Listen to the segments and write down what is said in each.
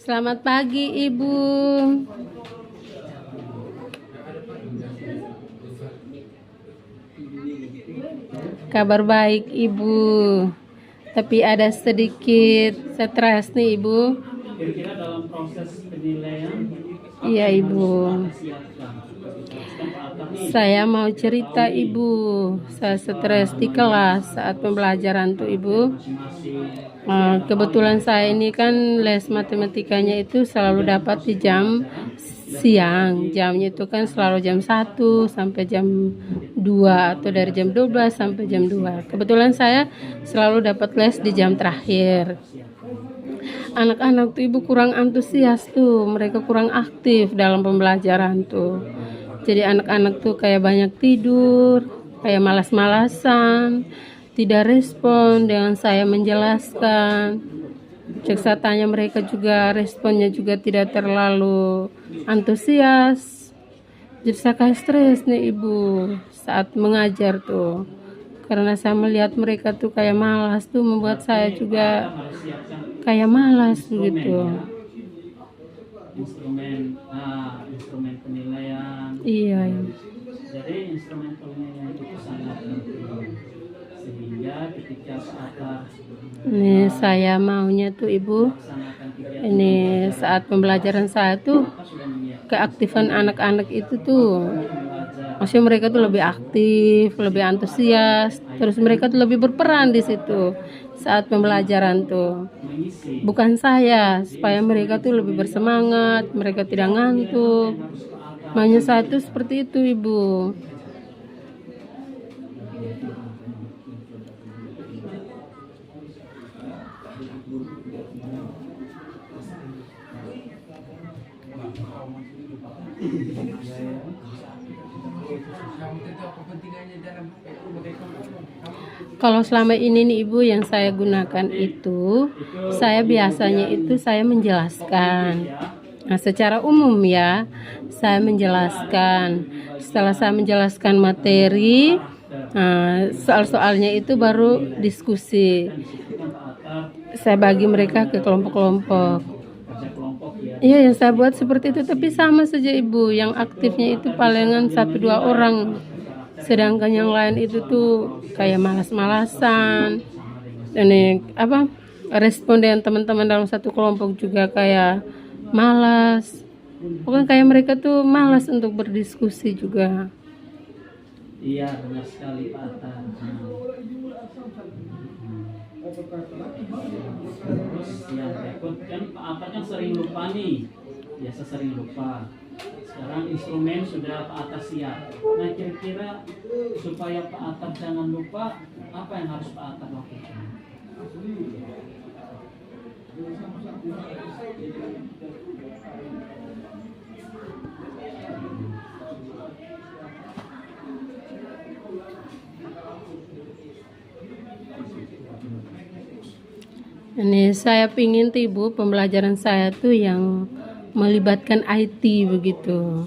Selamat pagi, Ibu. Kabar baik, Ibu. Tapi ada sedikit stres nih, Ibu. Kira-kira dalam proses penilaian, Iya, Ibu. Saya mau cerita, Ibu. Saya stres di kelas saat pembelajaran tuh, Ibu. Kebetulan saya ini kan les matematikanya itu selalu dapat di jam siang. Jamnya itu kan selalu jam 1 sampai jam 2 atau dari jam 12 sampai jam 2. Kebetulan saya selalu dapat les di jam terakhir. Anak-anak tuh Ibu kurang antusias tuh, mereka kurang aktif dalam pembelajaran tuh. Jadi anak-anak tuh kayak banyak tidur, kayak malas-malasan, tidak respon dengan saya menjelaskan. Cek saya tanya mereka juga responnya juga tidak terlalu antusias. Jadi saya kayak stres nih Ibu saat mengajar tuh. Karena saya melihat mereka tuh kayak malas tuh membuat saya juga kayak malas begitu. instrumen penilaian. Iya. Jadi instrumen penilaian itu sangat penting. Sehingga ketika saat Ini saya maunya tuh Ibu. Ini saat pembelajaran saya tuh keaktifan anak-anak itu tuh. Maksudnya mereka tuh lebih aktif, lebih antusias, terus mereka tuh lebih berperan di situ saat pembelajaran tuh. Bukan saya, supaya mereka tuh lebih bersemangat, mereka tidak ngantuk. Maunya saya tuh seperti itu, Ibu. Kalau selama ini nih Ibu yang saya gunakan itu, saya biasanya itu saya menjelaskan. Nah, secara umum ya, saya menjelaskan. Setelah saya menjelaskan materi, soal-soalnya itu baru diskusi. Saya bagi mereka ke kelompok-kelompok. Iya, yang saya buat seperti itu, tapi sama saja Ibu. Yang aktifnya itu palingan 1-2 orang. Sedangkan yang lain itu tuh kayak malas-malasan. Dan respon dengan teman-teman dalam satu kelompok juga kayak malas. Pokoknya kayak mereka tuh malas untuk berdiskusi juga. Iya, benar sekali Pak Atta. Terus yang berikut kan Pak Atta kan sering lupa nih, biasa sering lupa. Sekarang instrumen sudah Pak Atta siap. Nah, kira-kira supaya Pak Atta jangan lupa, apa yang harus Pak Atta lakukan? Ini saya pingin tuh Ibu pembelajaran saya tuh yang melibatkan IT begitu.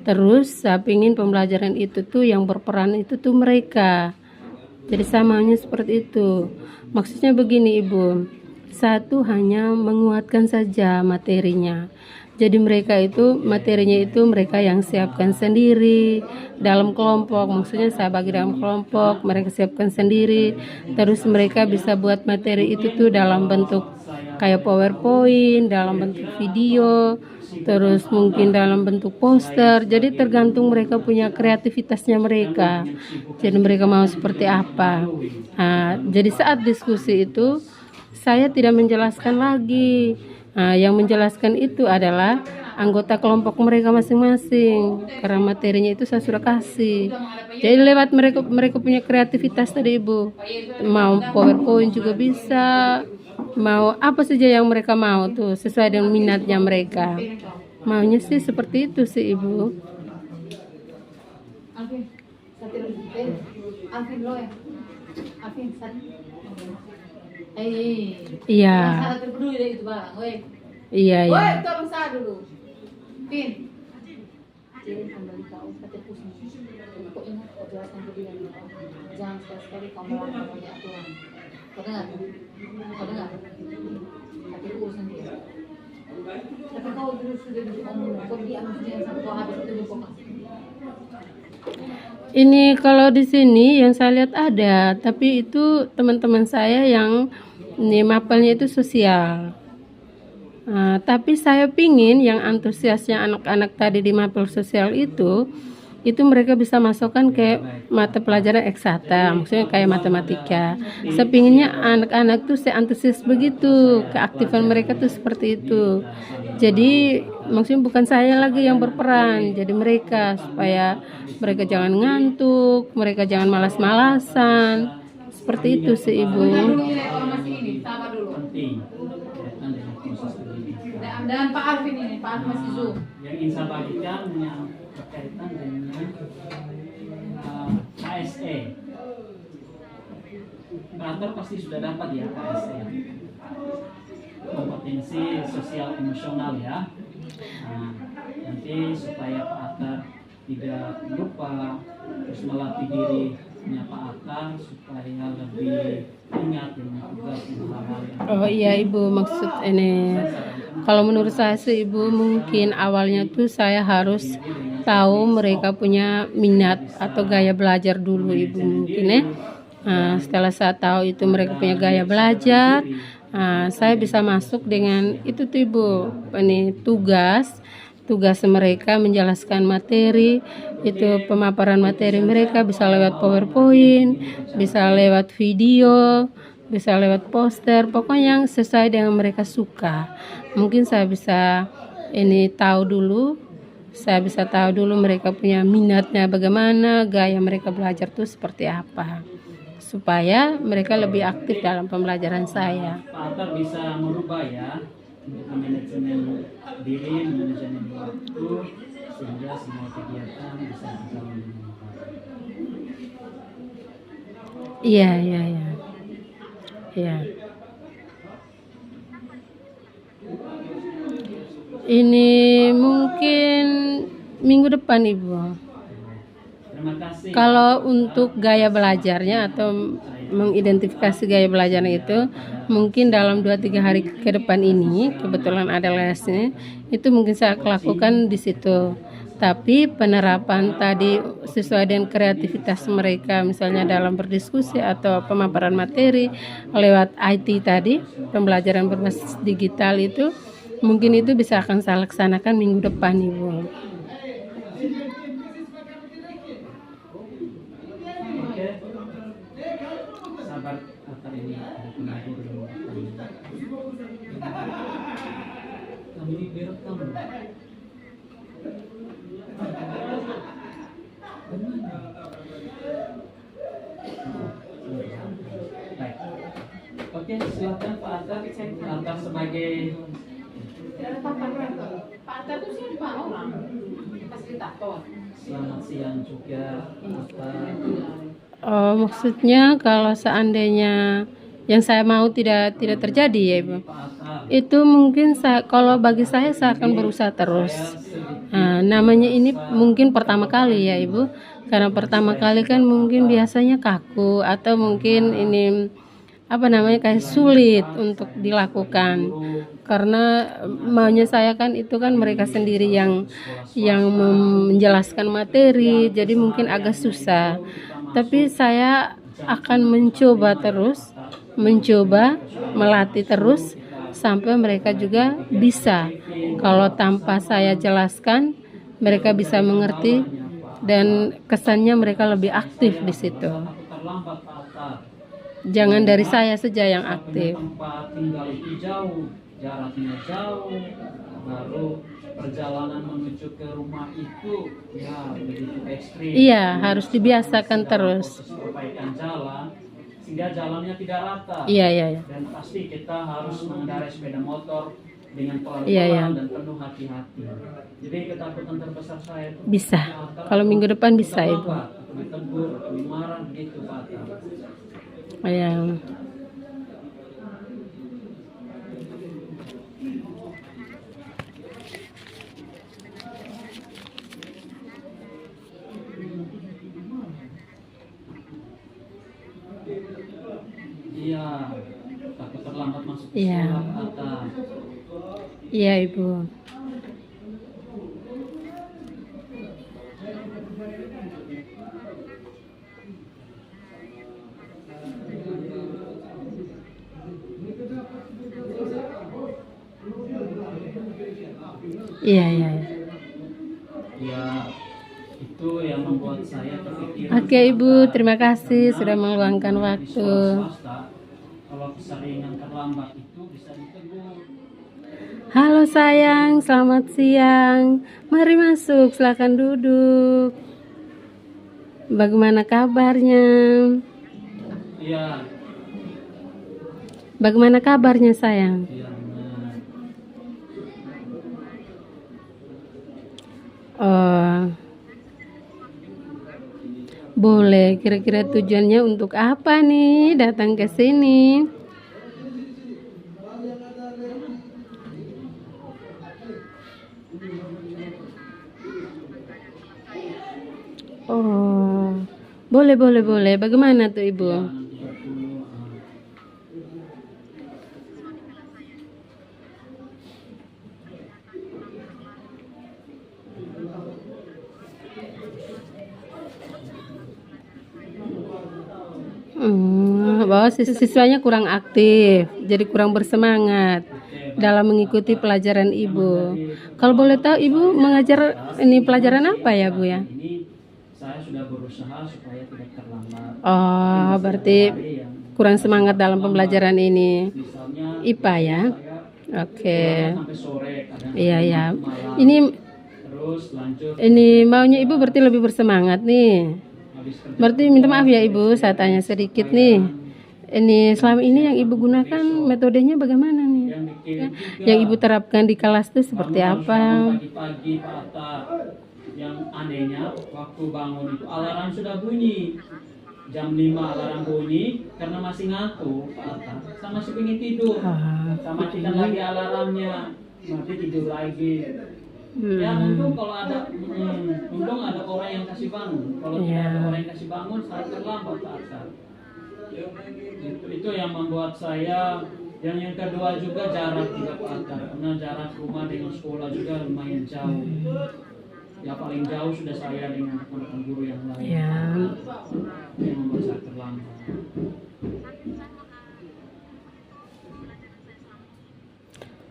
Terus saya pingin pembelajaran itu tuh yang berperan itu tuh mereka. Jadi saya maunya seperti itu. Maksudnya begini Ibu, saya tuh hanya menguatkan saja materinya. Jadi mereka itu materinya itu mereka yang siapkan sendiri dalam kelompok. Maksudnya saya bagi dalam kelompok, mereka siapkan sendiri. Terus mereka bisa buat materi itu tuh dalam bentuk kayak PowerPoint, dalam bentuk video, terus mungkin dalam bentuk poster. Jadi tergantung mereka punya kreativitasnya mereka. Jadi mereka mau seperti apa. Nah, jadi saat diskusi itu saya tidak menjelaskan lagi. Nah, yang menjelaskan itu adalah anggota kelompok mereka masing-masing karena materinya itu saya sudah kasih. Jadi lewat mereka punya kreativitas tadi Ibu. Mau PowerPoint juga bisa, mau apa saja yang mereka mau tuh sesuai dengan minatnya mereka. Maunya sih seperti itu sih Ibu. Iya. Iya, iya. Jangan sekali-sekali kamu melanggar banyak aturan. Kau dengar? Tapi urusan dia. Tapi kau dulu sudah diomong, kau diam saja sampai kau habis itu kau kasih. Ini kalau di sini yang saya lihat ada, tapi itu teman-teman saya yang ini mapelnya itu sosial. Tapi saya pingin yang antusiasnya anak-anak tadi di mapel sosial itu mereka bisa masukkan ke mata pelajaran eksakta, maksudnya kayak matematika. Saya pinginnya anak-anak tuh seantusias begitu, keaktifan mereka tuh seperti itu. Jadi maksudnya bukan saya lagi yang berperan, jadi mereka supaya mereka jangan ngantuk, mereka jangan malas-malasan. Seperti itu sih Ibu. Kalau masih ini, sabar dulu. Penting berkaitan dengan proses pendidikan. Dan Pak Alvin ini, Pak Alvin masih Zoom. Yang ingin saya bagikan yang berkaitan dengan KSE. Kantor pasti sudah dapat ya KSE. Kompetensi sosial emosional ya. Nah, nanti supaya Pak Atar tidak lupa, terus melatih dirinya Pak Atar supaya lebih ingat dengan tugas dan hal-hal yang Oh iya Ibu, maksud ini kalau menurut saya sih Ibu mungkin awalnya tuh saya harus tahu mereka punya minat atau gaya belajar dulu Ibu mungkin ya. Setelah saya tahu itu mereka punya gaya belajar, saya bisa masuk dengan itu tuh Ibu, ini tugas mereka menjelaskan materi, itu pemaparan materi mereka bisa lewat PowerPoint, bisa lewat video, bisa lewat poster, pokoknya yang sesuai dengan mereka suka. Mungkin saya bisa tahu dulu mereka punya minatnya bagaimana, gaya mereka belajar tuh seperti apa, supaya mereka lebih aktif dalam pembelajaran saya. Pak Atar bisa merubah ya manajemen diri, manajemen waktu, sehingga semua kegiatan bisa berjalan dengan baik. Iya. Ini mungkin minggu depan Ibu. Terima kasih. Kalau untuk gaya belajarnya atau mengidentifikasi gaya belajarnya itu mungkin dalam 2-3 hari ke depan ini, kebetulan ada lesnya, itu mungkin saya lakukan di situ. Tapi penerapan tadi sesuai dengan kreativitas mereka, misalnya dalam berdiskusi atau pemaparan materi lewat IT tadi, pembelajaran berbasis digital itu, mungkin itu bisa akan saya laksanakan minggu depan Ibu. Oke. Sabar Atar ini ada penghibur dulu. Kami ini direkam. Baik. Oke, silakan Pak Atar. Atar sebagai Tidak ada papan kantor. Pak Atar itu siapa orang? Fasilitator. selamat siang juga Atar. Oh, maksudnya kalau seandainya yang saya mau tidak terjadi ya Ibu. Pak Atar. Itu mungkin kalau bagi saya akan berusaha terus. Namanya ini mungkin pertama kali ya Ibu. Karena pertama kali kan mungkin biasanya kaku atau mungkin ini kayak sulit untuk dilakukan. Karena maunya saya kan itu kan mereka sendiri yang menjelaskan materi, jadi mungkin agak susah. Tapi saya akan mencoba melatih terus sampai mereka juga bisa. Kalau tanpa saya jelaskan, mereka bisa mengerti dan kesannya mereka lebih aktif di situ. Terlambat Pak Atar. Jangan dari saya saja yang aktif. Tempat tinggal itu jauh, jaraknya jauh, baru perjalanan menuju ke rumah itu ya begitu ekstrim. Iya, harus dibiasakan terus. Perbaikan jalan sehingga jalannya tidak rata. Iya. Dan pasti kita harus mengendarai sepeda motor dengan pelan-pelan Iya. dan penuh hati-hati. Jadi ketakutan terbesar saya itu Bisa. Kalau minggu depan bisa Ibu. ditegur, dimarah begitu Pak Atar. Iya. Iya, takut terlambat masuk Iya. sekolah Pak Atar. Iya, Ibu. Iya, iya, iya. Ya, itu yang membuat saya kepikiran. Oke, Ibu, terima kasih sudah meluangkan Di waktu. sekolah swasta, kalau keseringan terlambat itu bisa ditegur. Halo sayang, selamat siang. Mari masuk, silakan duduk. Bagaimana kabarnya? Iya, Bagaimana kabarnya sayang? iya benar. Oh, boleh. Kira-kira tujuannya untuk apa nih datang ke sini? Oh, boleh, boleh, boleh. Bagaimana tuh Ibu? Ya, nanti dulu. Bahwa siswanya kurang aktif, jadi kurang bersemangat dalam mengikuti pelajaran Ibu. Kalau boleh tahu Ibu mengajar ini pelajaran apa ya Bu ya? Ini saya sudah berusaha supaya tidak terlambat. Oh, berarti kurang semangat dalam pembelajaran ini. Misalnya IPA ya? saya Oke. sampai sore, kadang Iya ya. malam. Ini Terus lanjut maunya Ibu berarti lebih bersemangat nih. habis kerja Berarti minta maaf ya Ibu, saya tanya sedikit nih. Ini selama ini yang Ibu gunakan metodenya bagaimana nih? yang dikirim juga. Yang Ibu terapkan di kelas itu seperti Bangun apa? pagi-pagi Pak Atta. Yang anehnya waktu bangun itu alarm sudah bunyi. Jam 5 alarm bunyi karena masih ngantuk Pak Atta. Sama masih pengen tidur. Ah, Sama tidak lagi alarmnya. Nanti tidur lagi. Ya untung kalau untung ada orang yang kasih bangun. Kalau tidak ada orang yang kasih bangun, saya terlambat Pak Atta. Itu yang membuat saya. Yang kedua juga jarak juga Pak Atta. Karena jarak rumah dengan sekolah juga lumayan jauh. Ya paling jauh sudah saya dengan teman-teman guru yang lain. Ya. Yang membuat saya terlambat.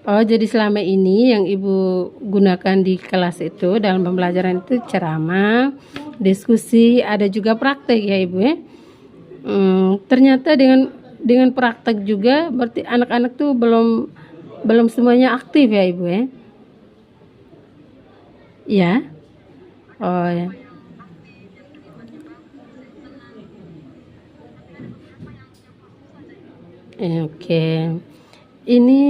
Oh, jadi selama ini yang Ibu gunakan di kelas itu dalam pembelajaran itu ceramah, diskusi, ada juga praktek ya Ibu ya. Ternyata dengan praktek juga berarti anak-anak tuh belum semuanya aktif ya Ibu ya. Ya. Oh ya. Oke. Ini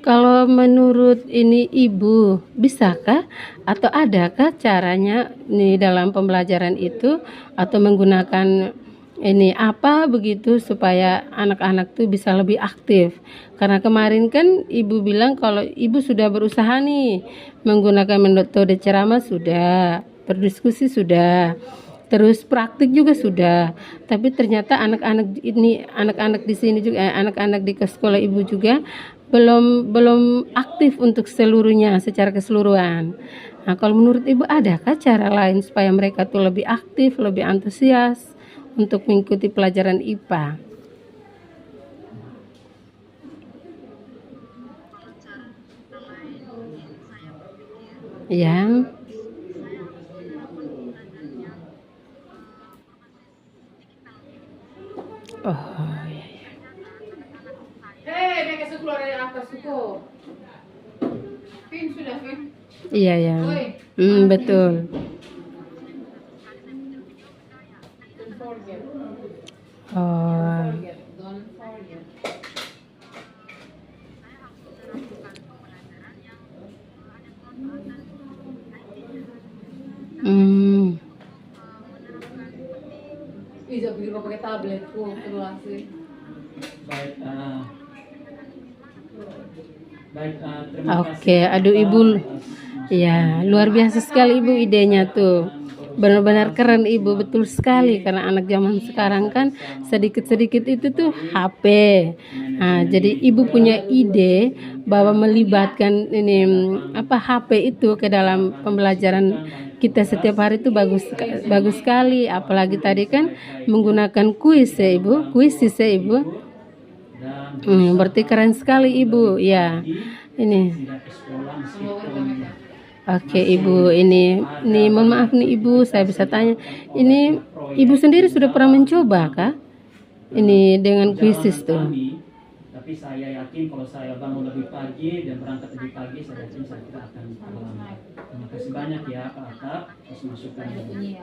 kalau menurut ini Ibu, bisakah atau adakah caranya nih dalam pembelajaran itu atau menggunakan ini apa begitu supaya anak-anak tuh bisa lebih aktif? Karena kemarin kan Ibu bilang kalau Ibu sudah berusaha nih menggunakan metode ceramah sudah, berdiskusi sudah. Terus praktik juga sudah, tapi ternyata anak-anak di sini juga, anak-anak di sekolah Ibu juga belum aktif untuk seluruhnya secara keseluruhan. Nah, kalau menurut Ibu adakah cara lain supaya mereka tuh lebih aktif, lebih antusias untuk mengikuti pelajaran IPA? Ya. Oh, ya, ya. Hei, dia kasih keluar dari atas suku. Fin sudah Fin. Iya ya. Oi. Betul. Don't forget. Oh. Don't forget. Bisa pikir pakai tabletku keluar sih. Baik, terima kasih. Oke, aduh Ibu. Ya, luar biasa sekali Ibu idenya tuh. Benar-benar keren Ibu, betul sekali karena anak zaman sekarang kan sedikit-sedikit itu tuh HP. Nah, jadi Ibu punya ide bahwa melibatkan ini HP itu ke dalam pembelajaran kita setiap hari itu bagus sekali. Apalagi tadi kan menggunakan kuis ya Ibu, kuisis ya Ibu. Berarti keren sekali Ibu. Ya. Ini. tidak ke sekolah meskipun Oke Ibu, ini mohon maaf nih Ibu, saya bisa tanya, ini Ibu sendiri sudah pernah mencoba kah? Ini dengan kuisis tuh. Tapi saya yakin kalau saya bangun lebih pagi dan berangkat lebih pagi, saya yakin saya tidak akan terlambat. Terima kasih banyak ya Pak Atta atas masukannya.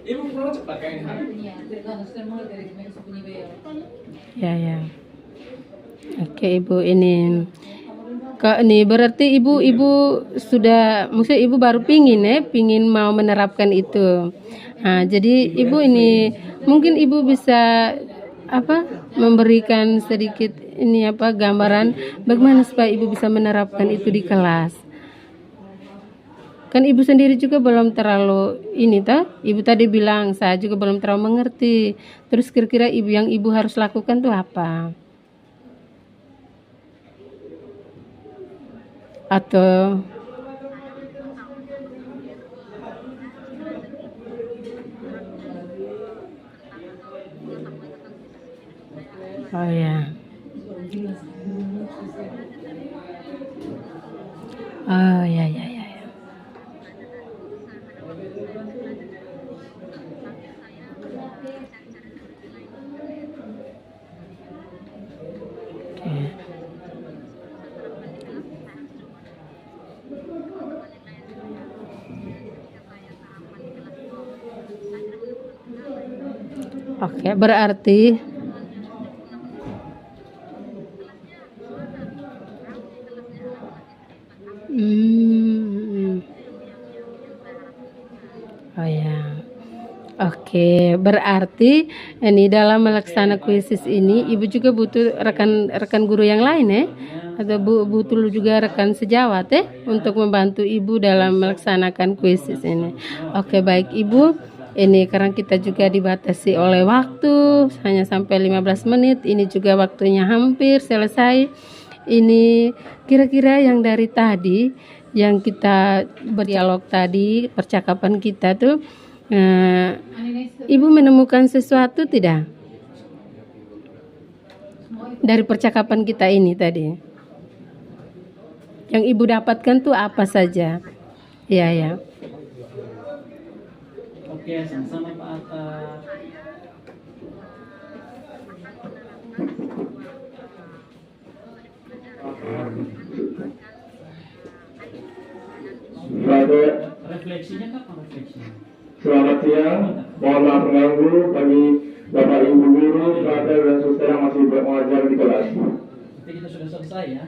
Ibu pulang cepat kayak ini. Ya. Oke Ibu, ini berarti ibu sudah, maksudnya Ibu baru pingin mau menerapkan itu. Nah, jadi Ibu ini mungkin Ibu bisa memberikan sedikit gambaran bagaimana supaya Ibu bisa menerapkan itu di kelas. Kan Ibu sendiri juga belum terlalu Ibu tadi bilang saya juga belum terlalu mengerti. Terus kira-kira yang Ibu harus lakukan tuh apa? Atau oh ya. Oh ya. Oke, berarti oh ya. Oke, berarti ini dalam melaksanakan kuisis ini Ibu juga butuh rekan guru yang lain ya? Atau butuh juga rekan sejawat ya untuk membantu Ibu dalam melaksanakan kuisis ini. Oke, baik Ibu. Ini karena kita juga dibatasi oleh waktu hanya sampai 15 menit. Ini juga waktunya hampir selesai. Ini kira-kira yang dari tadi yang kita berdialog tadi, percakapan kita tuh Ibu menemukan sesuatu tidak dari percakapan kita ini tadi? Yang Ibu dapatkan tuh apa saja? Ya. Oke, sama-sama Pak Atta. Refleksinya kapan refleksinya? Selamat siang, mohon maaf mengganggu bagi Bapak Ibu guru, frater dan suster yang masih mengajar di kelas. Nanti kita sudah selesai ya.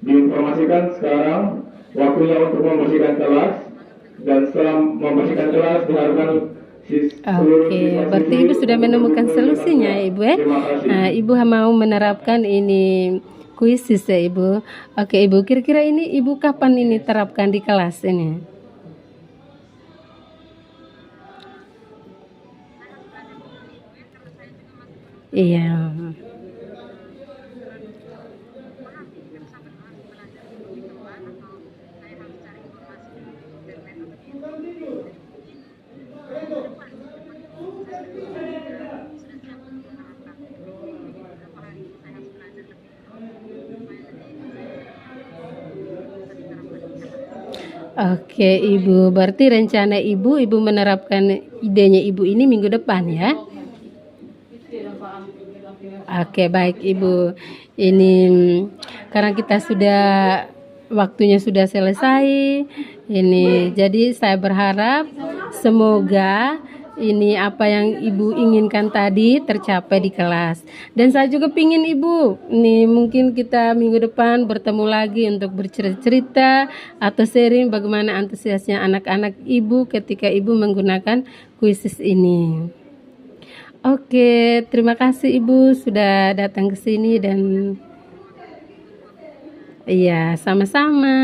Diinformasikan sekarang waktunya untuk membersihkan kelas, dan setelah membersihkan kelas diharapkan Oke, berarti Ibu sudah menemukan solusinya Ibu ya. Nah, Ibu mau menerapkan ini kuisis ya Ibu. Oke Ibu, kira-kira ini Ibu kapan ini terapkan di kelas ini? Iya. Oke Ibu, berarti rencana Ibu menerapkan idenya Ibu ini minggu depan ya? Oke baik Ibu, ini karena kita waktunya sudah selesai, ini jadi saya berharap semoga ini apa yang Ibu inginkan tadi tercapai di kelas. Dan saya juga pingin Ibu, ini mungkin kita minggu depan bertemu lagi untuk bercerita atau sharing bagaimana antusiasnya anak-anak Ibu ketika Ibu menggunakan kuisis ini. Oke, terima kasih Ibu sudah datang ke sini dan iya, sama-sama.